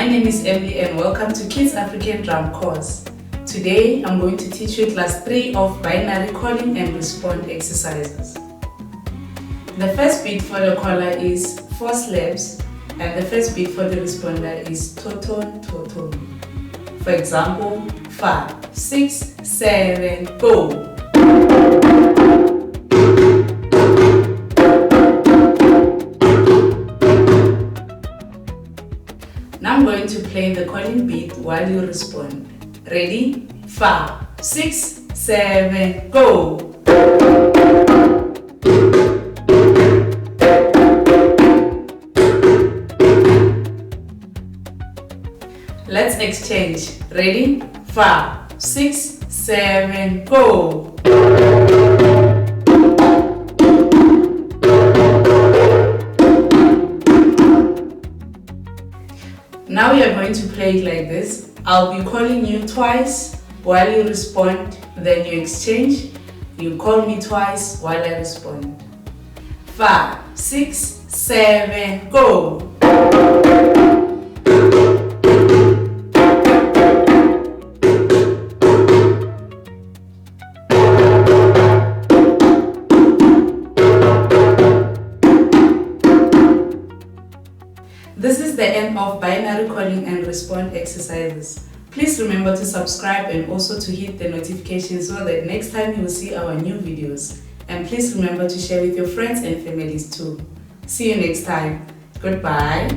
My name is Emily and welcome to Kids African Drum course. Today I'm going to teach you class 3 of binary calling and respond exercises. The first beat for the caller is 4 slaps and the first beat for the responder is toton toton. For example, 5, 6, 7, go! Now I'm going to play the calling beat while you respond. Ready? 5, 6, 7, go! Let's exchange. Ready? 5, 6, 7, go! Now we are going to play it like this. I'll be calling you twice while you respond, then you exchange. You call me twice while I respond. 5, 6, 7, go! This is the end of binary calling and respond exercises. Please remember to subscribe and also to hit the notification so that next time you will see our new videos. And please remember to share with your friends and families too. See you next time. Goodbye.